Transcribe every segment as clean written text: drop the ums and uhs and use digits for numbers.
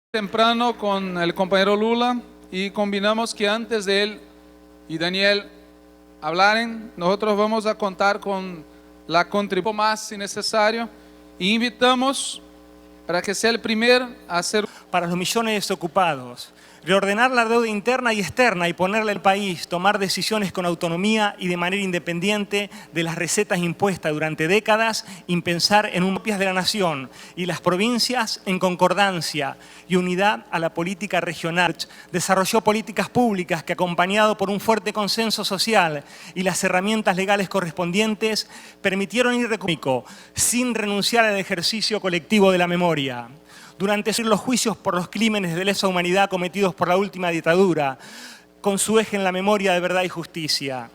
Temprano con el compañero Lula y combinamos que antes de él y Daniel hablaren, nosotros vamos a contar con la contribución más si necesario y invitamos para que sea el primer a hacer para los millones de desocupados, reordenar la deuda interna y externa y ponerle al país, tomar decisiones con autonomía y de manera independiente de las recetas impuestas durante décadas y pensar en propias de la nación y las provincias en concordancia y unidad a la política regional. Desarrolló políticas públicas que, acompañado por un fuerte consenso social y las herramientas legales correspondientes, permitieron ir sin renunciar al ejercicio colectivo de la memoria. Durante los juicios por los crímenes de lesa humanidad cometidos por la última dictadura, con su eje en la memoria de verdad y justicia.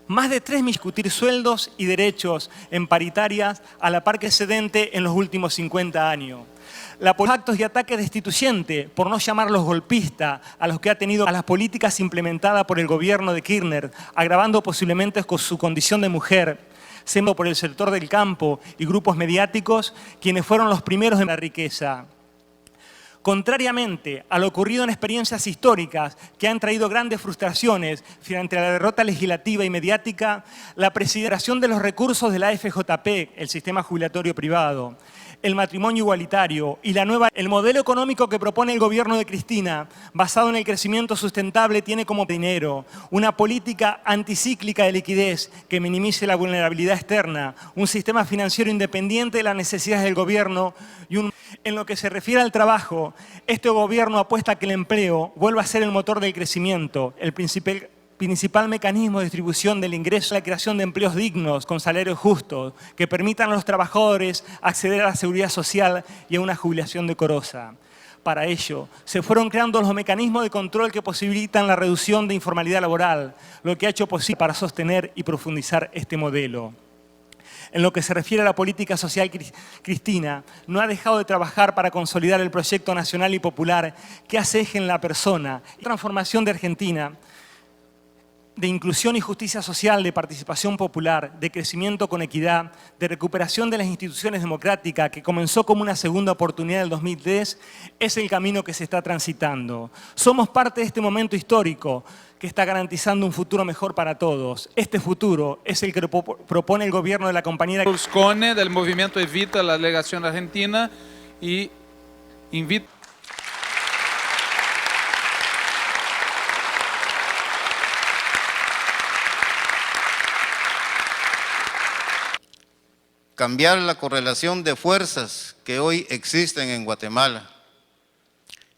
Más de 3 millones discutir sueldos y derechos en paritarias a la par que excedente en los últimos 50 años. Los actos y ataques destituyentes, por no llamarlos golpistas, a los que ha tenido a las políticas implementadas por el gobierno de Kirchner, agravando posiblemente con su condición de mujer, siendo por el sector del campo y grupos mediáticos quienes fueron los primeros en la riqueza. Contrariamente a lo ocurrido en experiencias históricas que han traído grandes frustraciones frente a la derrota legislativa y mediática, la presidenciación de los recursos de la FJP, el sistema jubilatorio privado, el matrimonio igualitario y el modelo económico que propone el gobierno de Cristina, basado en el crecimiento sustentable, tiene como dinero una política anticíclica de liquidez que minimice la vulnerabilidad externa, un sistema financiero independiente de las necesidades del gobierno y en lo que se refiere al trabajo, este gobierno apuesta a que el empleo vuelva a ser el motor del crecimiento, el principal mecanismo de distribución del ingreso, la creación de empleos dignos con salarios justos que permitan a los trabajadores acceder a la seguridad social y a una jubilación decorosa. Para ello, se fueron creando los mecanismos de control que posibilitan la reducción de informalidad laboral, lo que ha hecho posible para sostener y profundizar este modelo. En lo que se refiere a la política social, Cristina no ha dejado de trabajar para consolidar el proyecto nacional y popular que hace eje en la persona. La transformación de Argentina, de inclusión y justicia social, de participación popular, de crecimiento con equidad, de recuperación de las instituciones democráticas, que comenzó como una segunda oportunidad en el 2010, es el camino que se está transitando. Somos parte de este momento histórico que está garantizando un futuro mejor para todos. Este futuro es el que propone el gobierno de la compañera Berlusconi del movimiento Evita la delegación argentina y invita. Cambiar la correlación de fuerzas que hoy existen en Guatemala.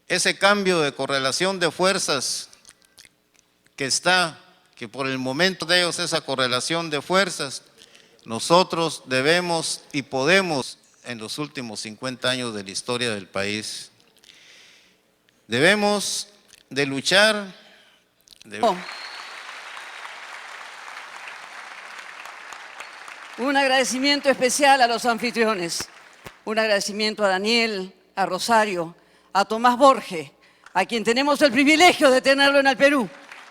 Ese cambio de correlación de fuerzas que por el momento de ellos esa correlación de fuerzas, nosotros debemos y podemos en los últimos 50 años de la historia del país. Debemos de luchar. Un agradecimiento especial a los anfitriones, un agradecimiento a Daniel, a Rosario, a Tomás Borge, a quien tenemos el privilegio de tenerlo en el Perú,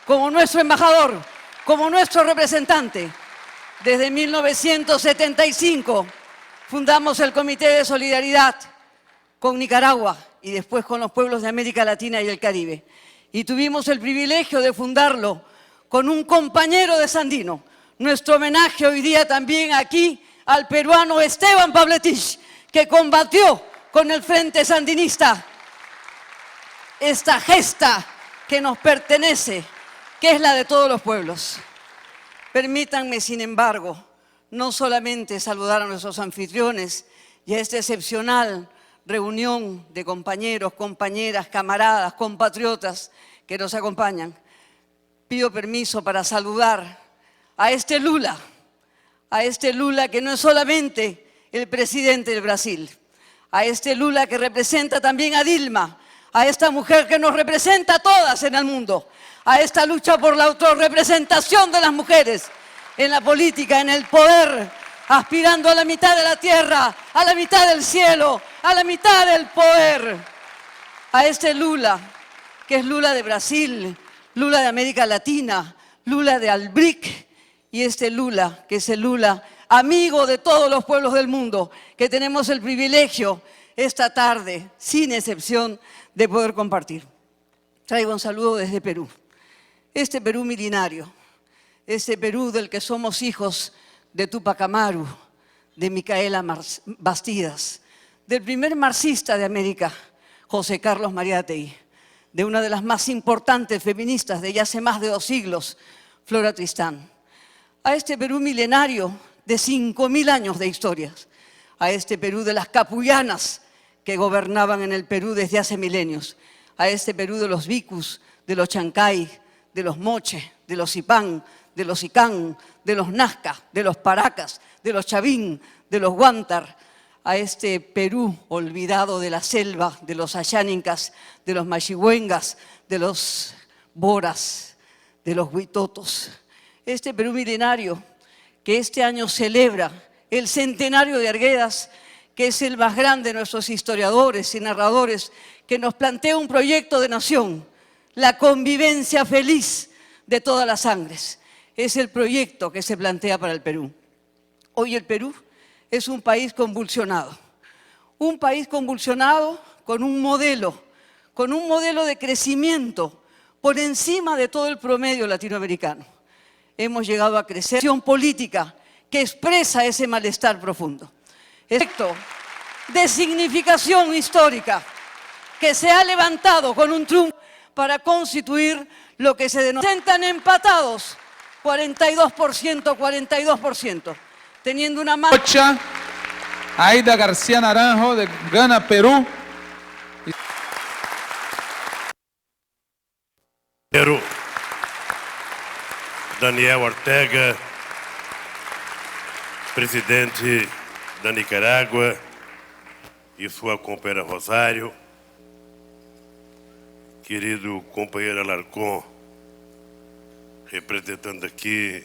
como nuestro embajador, como nuestro representante. Desde 1975 fundamos el Comité de Solidaridad con Nicaragua y después con los pueblos de América Latina y el Caribe. Y tuvimos el privilegio de fundarlo con un compañero de Sandino. Nuestro homenaje hoy día también aquí al peruano Esteban Pabletich, que combatió con el Frente Sandinista esta gesta que nos pertenece, que es la de todos los pueblos. Permítanme, sin embargo, no solamente saludar a nuestros anfitriones y a esta excepcional reunión de compañeros, compañeras, camaradas, compatriotas que nos acompañan. Pido permiso para saludar a este Lula que no es solamente el presidente del Brasil, a este Lula que representa también a Dilma, a esta mujer que nos representa a todas en el mundo, a esta lucha por la autorrepresentación de las mujeres en la política, en el poder, aspirando a la mitad de la tierra, a la mitad del cielo, a la mitad del poder. A este Lula, que es Lula de Brasil, Lula de América Latina, Lula de Albric, y este Lula, que es el Lula amigo de todos los pueblos del mundo, que tenemos el privilegio esta tarde, sin excepción, de poder compartir. Traigo un saludo desde Perú. Este Perú milenario, este Perú del que somos hijos de Túpac Amaru, de Micaela Bastidas, del primer marxista de América, José Carlos Mariátegui, de una de las más importantes feministas de ya hace más de 2 siglos, Flora Tristán. A este Perú milenario de 5.000 años de historias, a este Perú de las capullanas que gobernaban en el Perú desde hace milenios, a este Perú de los vicus, de los chancay, de los moche, de los ipán, de los icán, de los nazca, de los paracas, de los chavín, de los guantar, a este Perú olvidado de la selva, de los ayánicas, de los machihuengas, de los boras, de los huitotos. Este Perú milenario que este año celebra el centenario de Arguedas, que es el más grande de nuestros historiadores y narradores, que nos plantea un proyecto de nación, la convivencia feliz de todas las sangres. Es el proyecto que se plantea para el Perú. Hoy el Perú es un país convulsionado con un modelo de crecimiento por encima de todo el promedio latinoamericano. Hemos llegado a crecer una política que expresa ese malestar profundo. Efecto de significación histórica que se ha levantado con un triunfo para constituir lo que se denominan empatados, 42%, teniendo una más. Aida García Naranjo de Gana, Perú. Perú. Daniel Ortega, presidente da Nicarágua, e sua companheira Rosário, querido companheiro Alarcón, representando aqui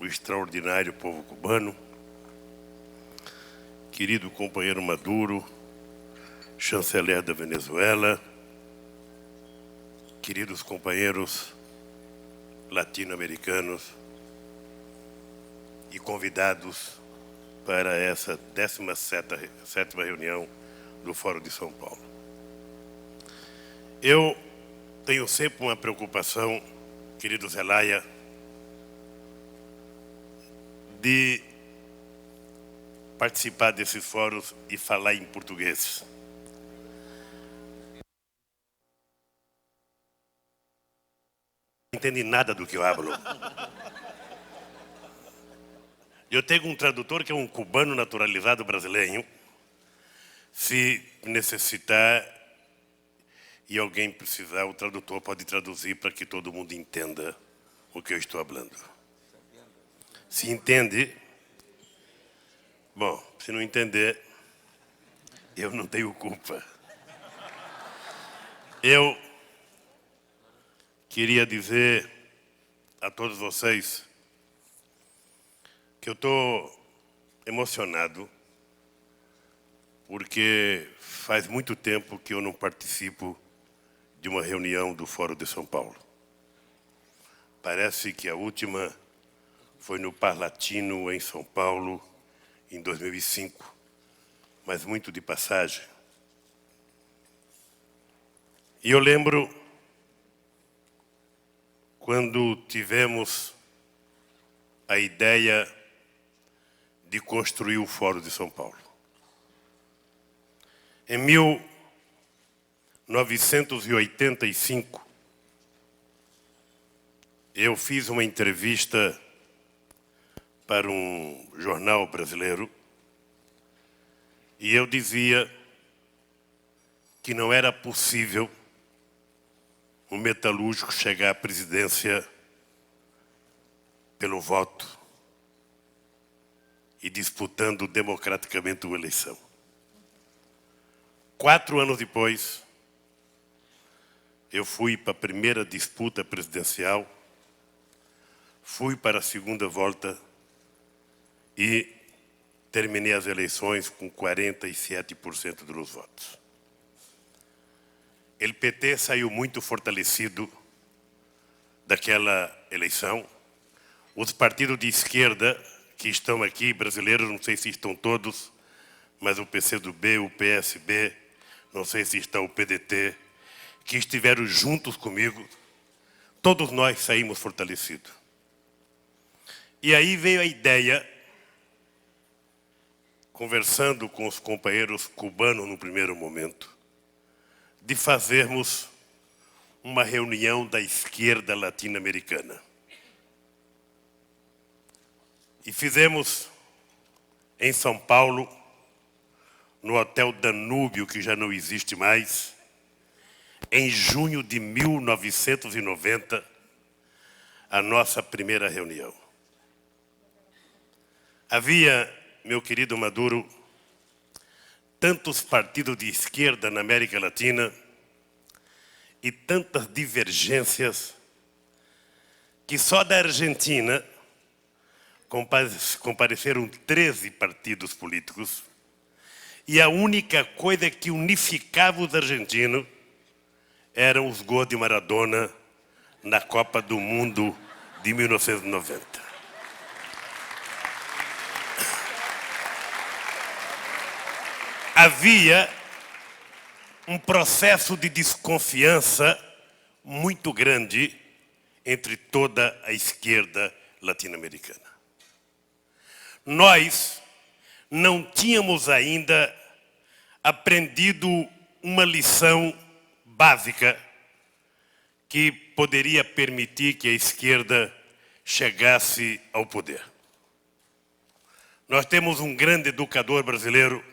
o extraordinário povo cubano, querido companheiro Maduro, chanceler da Venezuela, queridos companheiros latino-americanos e convidados para essa 17ª reunião do Fórum de São Paulo. Eu tenho sempre uma preocupação, querido Zelaya, de participar desses fóruns e falar em português. Não entendi nada do que eu hablo. Eu tenho um tradutor que é um cubano naturalizado brasileiro. Se necessitar e alguém precisar, o tradutor pode traduzir para que todo mundo entenda o que eu estou falando. Se entende, bom, se não entender, eu não tenho culpa. Eu queria dizer a todos vocês que eu estou emocionado porque faz muito tempo que eu não participo de uma reunião do Fórum de São Paulo. Parece que a última foi no Parlatino, em São Paulo, em 2005, mas muito de passagem. E eu lembro quando tivemos a ideia de construir o Fórum de São Paulo. Em 1985, eu fiz uma entrevista para um jornal brasileiro e eu dizia que não era possível um metalúrgico chegar à presidência pelo voto e disputando democraticamente uma eleição. 4 anos depois, eu fui para a primeira disputa presidencial, fui para a segunda volta e terminei as eleições com 47% dos votos. O PT saiu muito fortalecido daquela eleição. Os partidos de esquerda que estão aqui, brasileiros, não sei se estão todos, mas o PCdoB, o PSB, não sei se está o PDT, que estiveram juntos comigo, todos nós saímos fortalecidos. E aí veio a ideia, conversando com os companheiros cubanos no primeiro momento, de fazermos uma reunião da esquerda latino-americana. E fizemos em São Paulo, no Hotel Danúbio, que já não existe mais, em junho de 1990, a nossa primeira reunião. Havia, meu querido Maduro, tantos partidos de esquerda na América Latina e tantas divergências que só da Argentina compareceram 13 partidos políticos e a única coisa que unificava os argentinos eram os gols de Maradona na Copa do Mundo de 1990. Havia um processo de desconfiança muito grande entre toda a esquerda latino-americana. Nós não tínhamos ainda aprendido uma lição básica que poderia permitir que a esquerda chegasse ao poder. Nós temos um grande educador brasileiro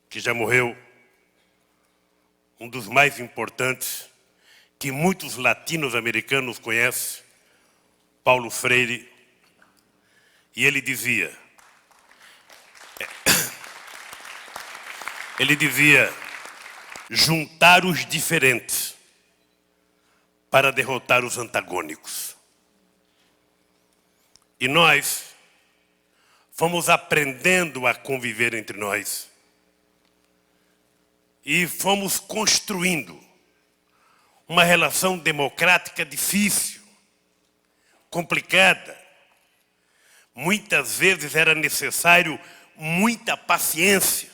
que já morreu, um dos mais importantes, que muitos latinos-americanos conhecem, Paulo Freire, e ele dizia, juntar os diferentes para derrotar os antagônicos. E nós fomos aprendendo a conviver entre nós e fomos construindo uma relação democrática difícil, complicada. Muitas vezes era necessário muita paciência.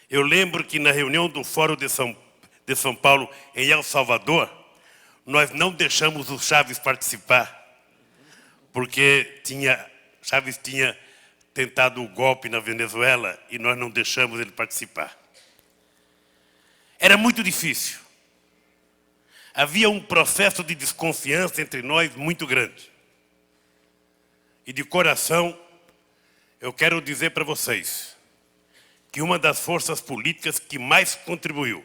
Eu lembro que na reunião do Fórum de São Paulo, em El Salvador, nós não deixamos o Chávez participar, porque Chávez tinha tentado o golpe na Venezuela e nós não deixamos ele participar. Era muito difícil. Havia um processo de desconfiança entre nós muito grande. E de coração, eu quero dizer para vocês que uma das forças políticas que mais contribuiu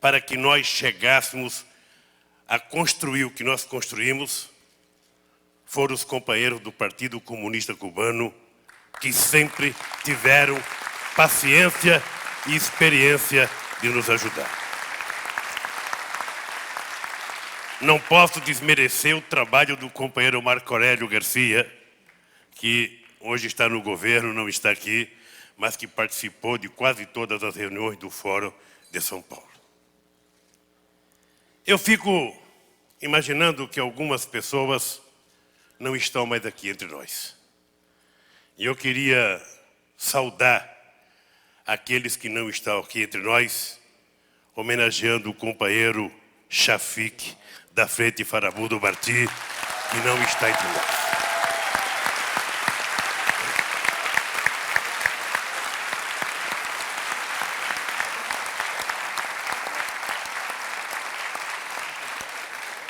para que nós chegássemos a construir o que nós construímos foram os companheiros do Partido Comunista Cubano, que sempre tiveram paciência e experiência de nos ajudar. Não posso desmerecer o trabalho do companheiro Marco Aurélio Garcia, que hoje está no governo, não está aqui, mas que participou de quase todas as reuniões do Fórum de São Paulo. Eu fico imaginando que algumas pessoas não estão mais aqui entre nós. E eu queria saudar aqueles que não estão aqui entre nós, homenageando o companheiro Chafik, da Frente Farabudo Martí, que não está entre nós.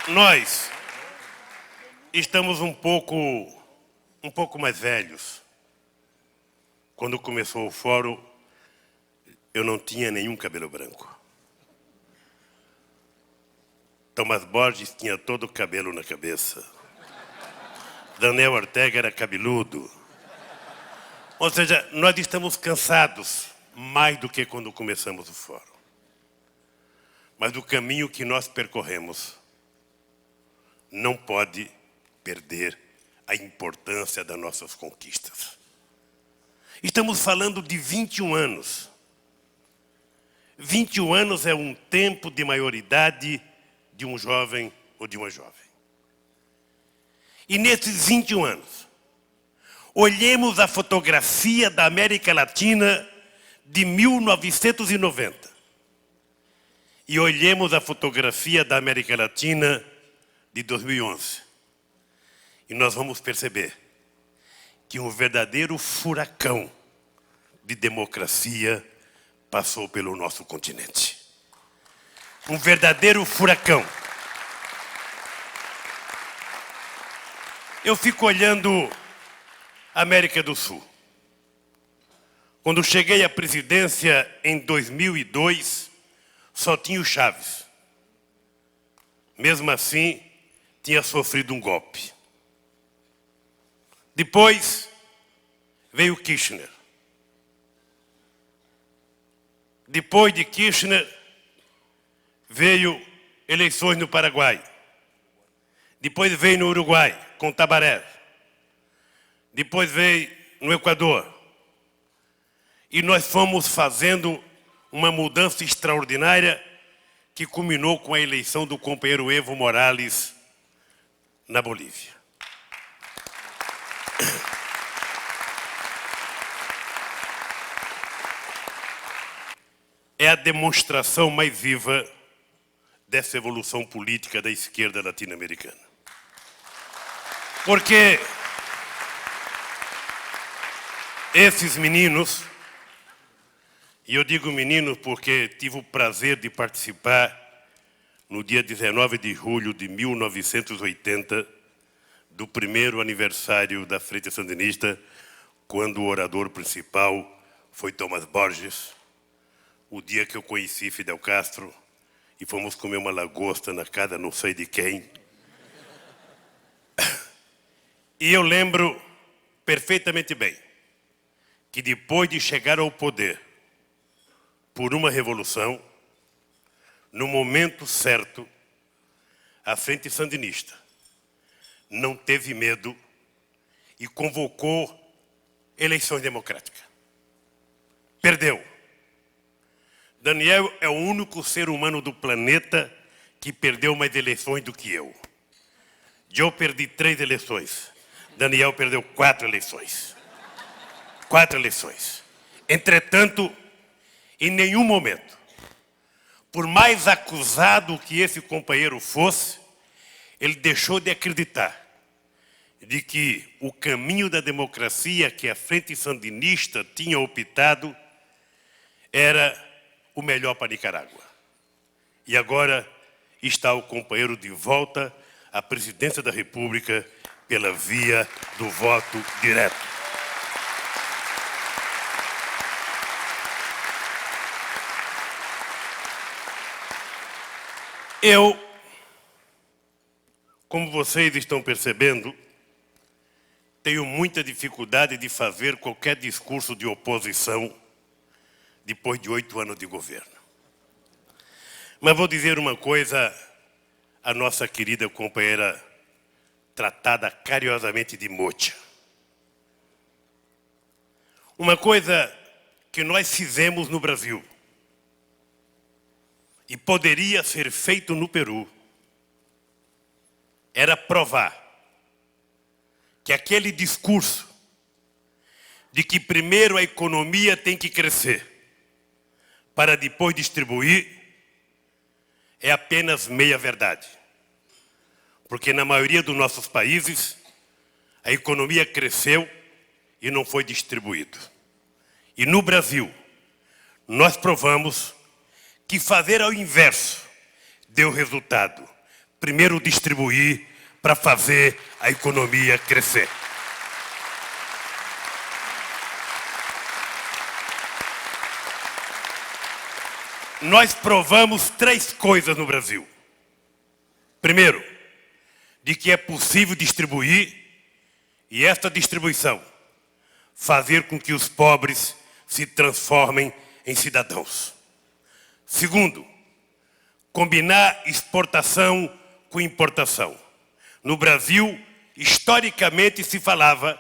Nós estamos um pouco mais velhos. Quando começou o fórum, eu não tinha nenhum cabelo branco. Tomás Borges tinha todo o cabelo na cabeça. Daniel Ortega era cabeludo. Ou seja, nós estamos cansados mais do que quando começamos o fórum. Mas o caminho que nós percorremos não pode perder a importância das nossas conquistas. Estamos falando de 21 anos. 21 anos é um tempo de maioridade de um jovem ou de uma jovem. E nesses 21 anos, Olhemos a fotografia da América Latina de 1990 e olhemos a fotografia da América Latina de 2011. E nós vamos perceber que um verdadeiro furacão de democracia passou pelo nosso continente. Um verdadeiro furacão. Eu fico olhando a América do Sul. Quando cheguei à presidência em 2002, só tinha o Chaves. Mesmo assim, tinha sofrido um golpe. Depois veio Kirchner. Depois de Kirchner, veio eleições no Paraguai. Depois veio no Uruguai, com Tabaré. Depois veio no Equador. E nós fomos fazendo uma mudança extraordinária que culminou com a eleição do companheiro Evo Morales na Bolívia. É a demonstração mais viva dessa evolução política da esquerda latino-americana. Porque esses meninos, e eu digo meninos porque tive o prazer de participar no dia 19 de julho de 1980, do primeiro aniversário da Frente Sandinista, quando o orador principal foi Tomás Borges, o dia que eu conheci Fidel Castro e fomos comer uma lagosta na casa não sei de quem. E eu lembro perfeitamente bem que depois de chegar ao poder por uma revolução, no momento certo, a Frente Sandinista não teve medo e convocou eleições democráticas. Perdeu. Daniel é o único ser humano do planeta que perdeu mais eleições do que eu. Eu perdi 3 eleições. Daniel perdeu 4 eleições. 4 eleições. Entretanto, em nenhum momento, por mais acusado que esse companheiro fosse, ele deixou de acreditar de que o caminho da democracia que a Frente Sandinista tinha optado era o melhor para a Nicarágua. E agora está o companheiro de volta à presidência da República pela via do voto direto. Eu, como vocês estão percebendo, tenho muita dificuldade de fazer qualquer discurso de oposição depois de 8 anos de governo. Mas vou dizer uma coisa à nossa querida companheira tratada carinhosamente de mocha. Uma coisa que nós fizemos no Brasil e poderia ser feito no Peru era provar que aquele discurso de que primeiro a economia tem que crescer para depois distribuir é apenas meia verdade. Porque na maioria dos nossos países a economia cresceu e não foi distribuído. E no Brasil nós provamos que fazer ao inverso deu resultado. Primeiro distribuir para fazer a economia crescer. Nós provamos 3 coisas no Brasil. Primeiro, de que é possível distribuir e esta distribuição fazer com que os pobres se transformem em cidadãos. Segundo, combinar exportação com importação. No Brasil, historicamente se falava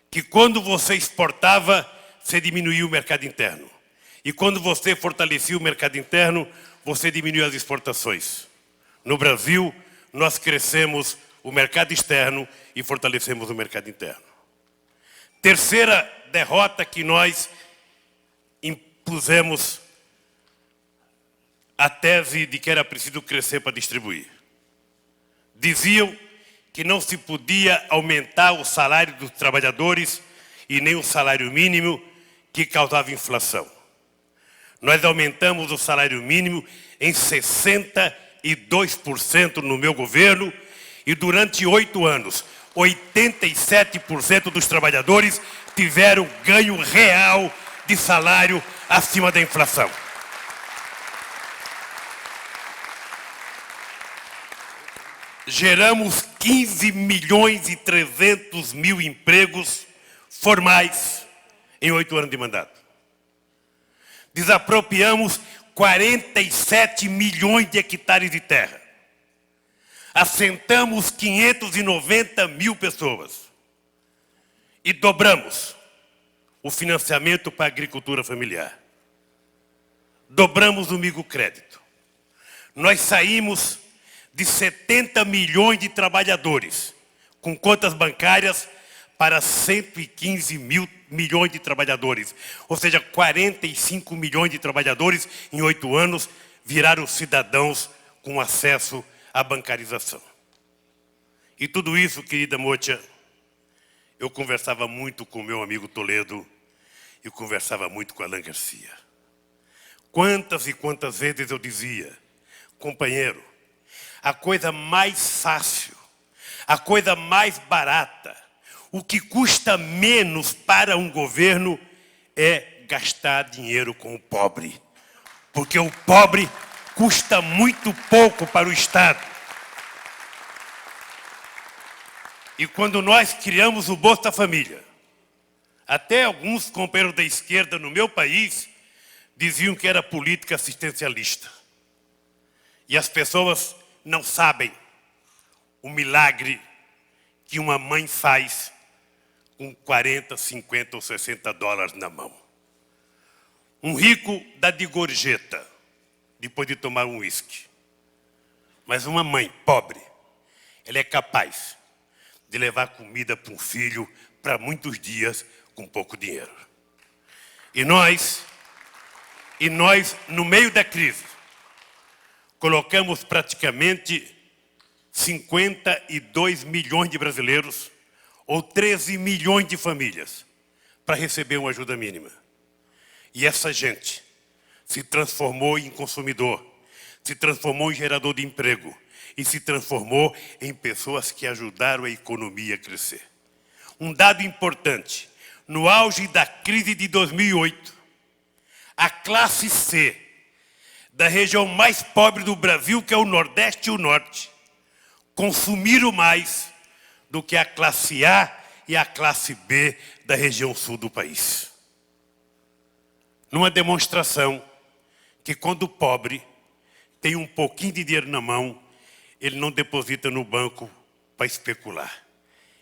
que quando você exportava, você diminuía o mercado interno. E quando você fortalecia o mercado interno, você diminuiu as exportações. No Brasil, nós crescemos o mercado externo e fortalecemos o mercado interno. Terceira derrota que nós impusemos a tese de que era preciso crescer para distribuir. Diziam que não se podia aumentar o salário dos trabalhadores e nem o salário mínimo, que causava inflação. Nós aumentamos o salário mínimo em 62% no meu governo e durante 8 anos, 87% dos trabalhadores tiveram ganho real de salário acima da inflação. Geramos 15.300.000 empregos formais em 8 anos de mandato. Desapropriamos 47 milhões de hectares de terra. Assentamos 590 mil pessoas. E dobramos o financiamento para a agricultura familiar. Dobramos o microcrédito. Nós saímos de 70 milhões de trabalhadores com contas bancárias para 115 milhões de trabalhadores. Ou seja, 45 milhões de trabalhadores em 8 anos viraram cidadãos com acesso à bancarização. E tudo isso, querida Mocha, eu conversava muito com o meu amigo Toledo e conversava muito com Alan Garcia. Quantas e quantas vezes eu dizia, companheiro, a coisa mais fácil, a coisa mais barata, o que custa menos para um governo é gastar dinheiro com o pobre. Porque o pobre custa muito pouco para o Estado. E quando nós criamos o Bolsa Família, até alguns companheiros da esquerda no meu país diziam que era política assistencialista. E as pessoas não sabem o milagre que uma mãe faz com 40, 50 ou 60 dólares na mão. Um rico dá de gorjeta depois de tomar um uísque. Mas uma mãe pobre, ela é capaz de levar comida para um filho para muitos dias com pouco dinheiro. E nós, no meio da crise, colocamos praticamente 52 milhões de brasileiros, ou 13 milhões de famílias, para receber uma ajuda mínima. E essa gente se transformou em consumidor, se transformou em gerador de emprego e se transformou em pessoas que ajudaram a economia a crescer. Um dado importante, no auge da crise de 2008, a classe C, da região mais pobre do Brasil, que é o Nordeste e o Norte, consumiram mais do que a classe A e a classe B da região sul do país. Numa demonstração que quando o pobre tem um pouquinho de dinheiro na mão, ele não deposita no banco para especular.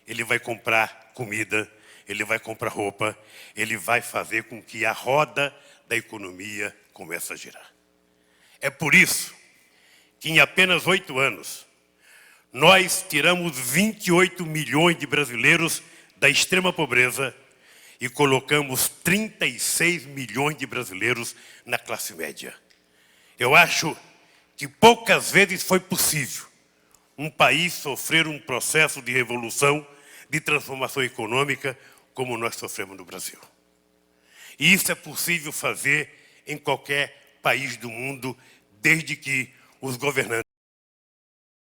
Ele vai comprar comida, ele vai comprar roupa, ele vai fazer com que a roda da economia comece a girar. É por isso que em apenas 8 anos, nós tiramos 28 milhões de brasileiros da extrema pobreza e colocamos 36 milhões de brasileiros na classe média. Eu acho que poucas vezes foi possível um país sofrer um processo de revolução, de transformação econômica, como nós sofremos no Brasil. E isso é possível fazer em qualquer país do mundo, desde que os governantes